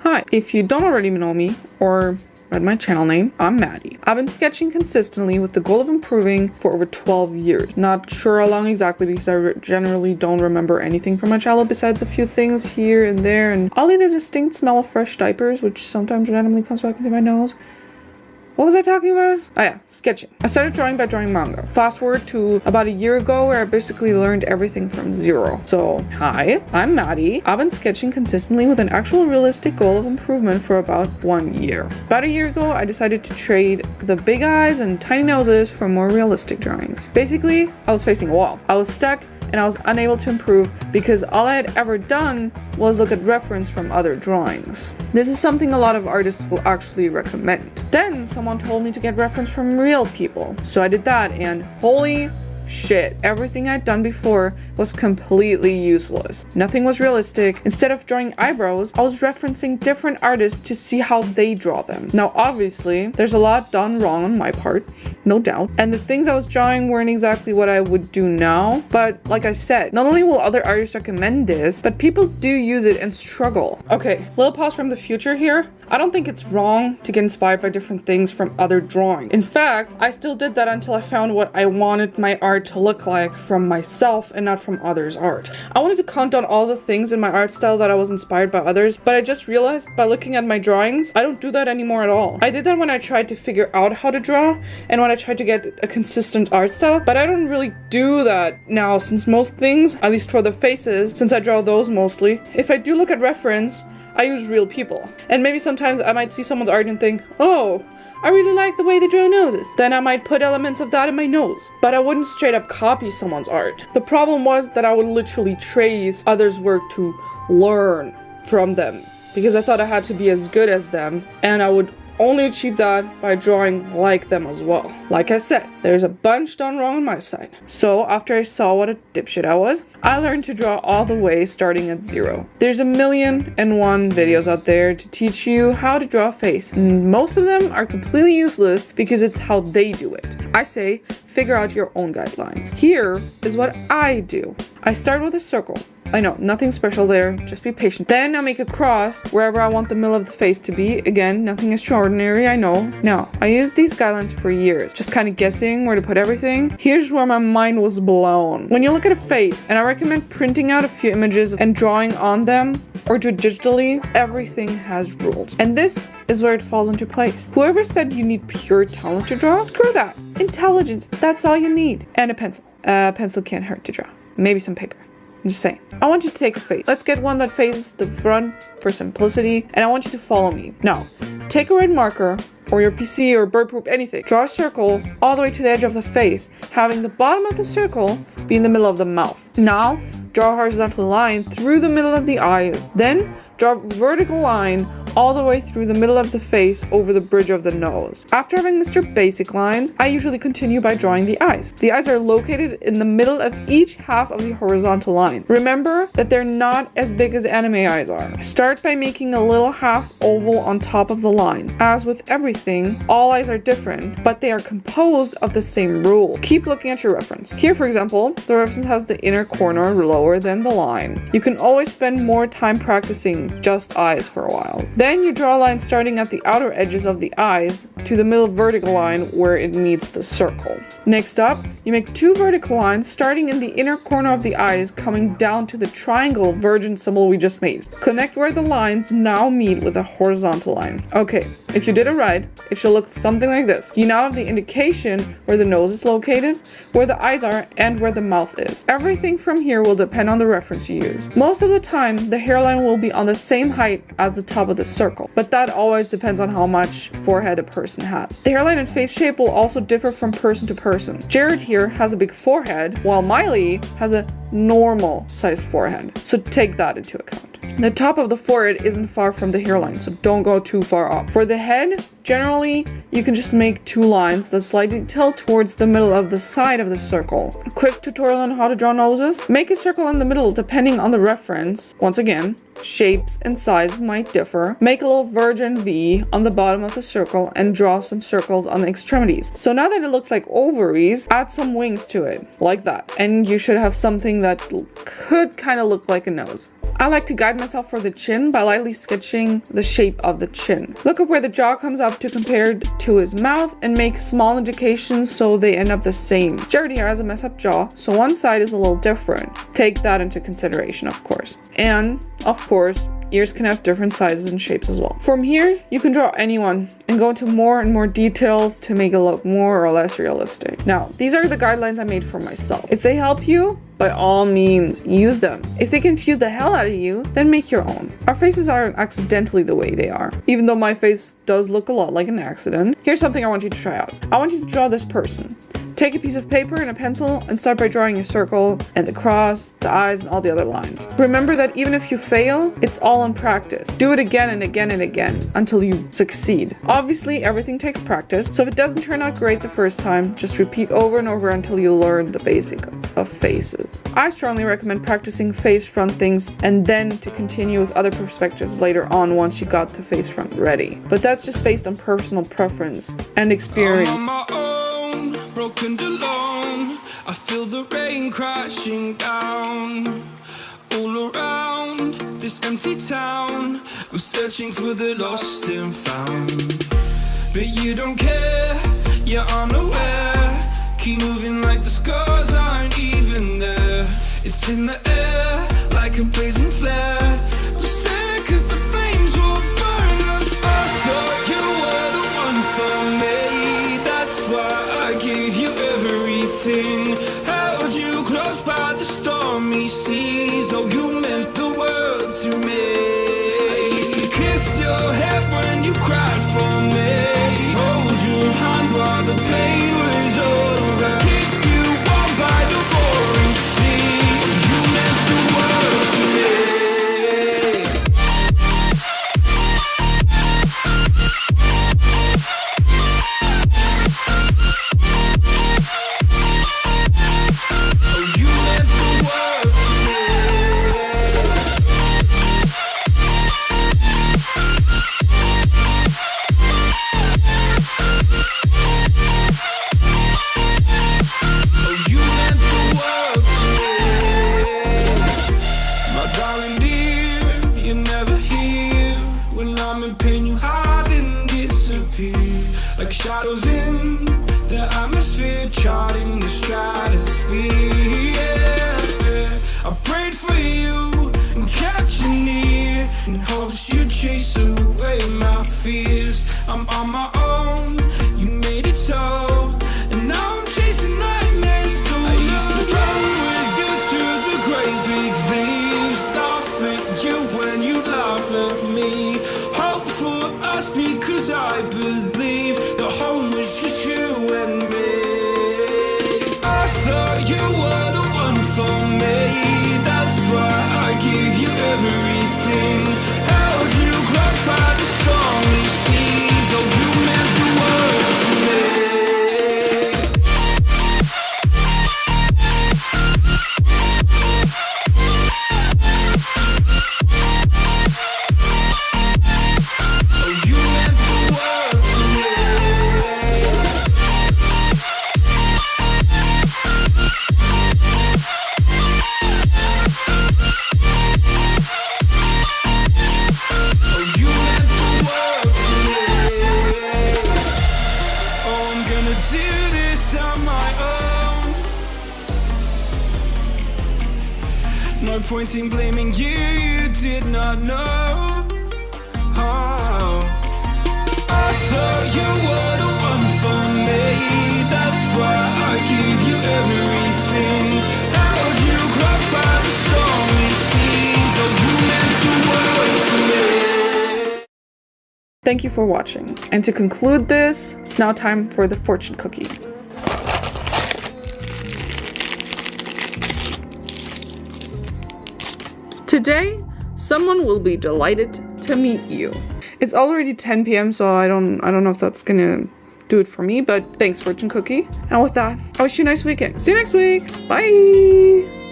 Hi, if you don't already know me or read my channel name, I'm Maddie. I've been sketching consistently with the goal of improving for over 12 years. Not sure how long exactly because I generally don't remember anything from my childhood besides a few things here and there, and only the distinct smell of fresh diapers, which sometimes randomly comes back into my nose. What was I talking about? Oh yeah, sketching. I started drawing by drawing manga. Fast forward to about a year ago where I basically learned everything from zero. So, hi, I'm Maddie. I've been sketching consistently with an actual realistic goal of improvement for about 1 year. About a year ago, I decided to trade the big eyes and tiny noses for more realistic drawings. Basically, I was facing a wall. I was stuck and I was unable to improve because all I had ever done was look at reference from other drawings. This is something a lot of artists will actually recommend. Then someone told me to get reference from real people. So I did that and holy shit, everything I'd done before was completely useless. Nothing was realistic. Instead of drawing eyebrows, I was referencing different artists to see how they draw them. Now obviously, there's a lot done wrong on my part, no doubt, and the things I was drawing weren't exactly what I would do now, but like I said, not only will other artists recommend this, but people do use it and struggle. Okay, little pause from the future here. I don't think it's wrong to get inspired by different things from other drawing. In fact, I still did that until I found what I wanted my art to look like from myself and not from others' art. I wanted to count down all the things in my art style that I was inspired by others, but I just realized by looking at my drawings, I don't do that anymore at all. I did that when I tried to figure out how to draw and when I tried to get a consistent art style, but I don't really do that now since most things, at least for the faces, since I draw those mostly, if I do look at reference, I use real people. And maybe sometimes I might see someone's art and think, oh, I really like the way they draw noses. Then I might put elements of that in my nose. But I wouldn't straight up copy someone's art. The problem was that I would literally trace others' work to learn from them, because I thought I had to be as good as them, and I would only achieve that by drawing like them as well. Like I said, there's a bunch done wrong on my side. So after I saw what a dipshit I was, I learned to draw all the way starting at zero. There's 1,000,001 videos out there to teach you how to draw a face, and most of them are completely useless because it's how they do it. I say, figure out your own guidelines. Here is what I do. I start with a circle. I know, nothing special there, just be patient. Then I make a cross wherever I want the middle of the face to be. Again, nothing extraordinary, I know. Now, I used these guidelines for years, just kind of guessing where to put everything. Here's where my mind was blown. When you look at a face, and I recommend printing out a few images and drawing on them, or do it digitally, everything has rules. And this is where it falls into place. Whoever said you need pure talent to draw, screw that. Intelligence, that's all you need. And a pencil. A pencil can't hurt to draw. Maybe some paper. I'm just saying. I want you to take a face. Let's get one that faces the front for simplicity, and I want you to follow me. Now, take a red marker, or your PC or bird poop, anything. Draw a circle all the way to the edge of the face, having the bottom of the circle be in the middle of the mouth. Now, draw a horizontal line through the middle of the eyes. Then, draw a vertical line all the way through the middle of the face over the bridge of the nose. After having Mr. Basic lines, I usually continue by drawing the eyes. The eyes are located in the middle of each half of the horizontal line. Remember that they're not as big as anime eyes are. Start by making a little half oval on top of the line. As with everything, all eyes are different, but they are composed of the same rule. Keep looking at your reference. Here, for example, the reference has the inner corner lower than the line. You can always spend more time practicing just eyes for a while. Then you draw a line starting at the outer edges of the eyes to the middle vertical line where it meets the circle. Next up, you make 2 vertical lines starting in the inner corner of the eyes coming down to the triangle vergent symbol we just made. Connect where the lines now meet with a horizontal line. Okay, if you did it right, it should look something like this. You now have the indication where the nose is located, where the eyes are, and where the mouth is. Everything from here will depend on the reference you use. Most of the time, the hairline will be on the same height as the top of the circle, but that always depends on how much forehead a person has. The hairline and face shape will also differ from person to person. Jared here has a big forehead, while Miley has a normal sized forehead, so take that into account. The top of the forehead isn't far from the hairline, so don't go too far off. For the head, Generally, you can just make 2 lines that slightly tilt towards the middle of the side of the circle. A quick tutorial on how to draw noses. Make a circle in the middle depending on the reference. Once again, shapes and sizes might differ. Make a little virgin V on the bottom of the circle and draw some circles on the extremities. So now that it looks like ovaries, add some wings to it, like that. And you should have something that could kind of look like a nose. I like to guide myself for the chin by lightly sketching the shape of the chin. Look at where the jaw comes up to compared to his mouth and make small indications so they end up the same. Jared here has a messed up jaw, so one side is a little different. Take that into consideration, of course. And, of course, ears can have different sizes and shapes as well. From here, you can draw anyone and go into more and more details to make it look more or less realistic. Now, these are the guidelines I made for myself. If they help you, by all means, use them. If they confuse the hell out of you, then make your own. Our faces aren't accidentally the way they are. Even though my face does look a lot like an accident. Here's something I want you to try out. I want you to draw this person. Take a piece of paper and a pencil and start by drawing a circle and the cross, the eyes, and all the other lines. Remember that even if you fail, it's all in practice. Do it again and again and again until you succeed. Obviously, everything takes practice, so if it doesn't turn out great the first time, just repeat over and over until you learn the basics of faces. I strongly recommend practicing face front things and then to continue with other perspectives later on once you got the face front ready. But that's just based on personal preference and experience. Broken alone, I feel the rain crashing down all around this empty town. I'm searching for the lost and found, but you don't care, you're unaware. Keep moving like the scars aren't even there. It's in the air like a blazing flare. Just stare 'cause the flames will burn us. I thought you were the one for me, that's why I gave you everything. Held you close by the stormy seas. Oh, you meant the world to me. I used to kiss your head when you cried for me. Hold your hand while the pain was over. Keep you warm by the roaring sea. Oh, you meant the world to me. Like shadows in the atmosphere, charting the stratosphere. Yeah. I prayed for you and kept you near in hopes you'd chase away my fears. I'm on my own, you made it so, and now I'm chasing nightmares through. I used to run with you through the great big leaves, laugh at you when you laugh at me. Hope for us because I believe the home was just you and me. I thought you were the one for me, that's why I gave you everything. Held you close by the stormy seas. Oh, you meant the world to me. No point in blaming you, you did not know. Oh. I thought you were the one for me, that's why I gave you everything. Held you close by the stormy seas. Oh, you meant the world to me. Thank you for watching. And to conclude this, it's now time for the fortune cookie. Today, someone will be delighted to meet you. It's already 10 p.m. so I don't know if that's gonna do it for me, but thanks, fortune cookie. And with that, I wish you a nice weekend. See you next week. Bye.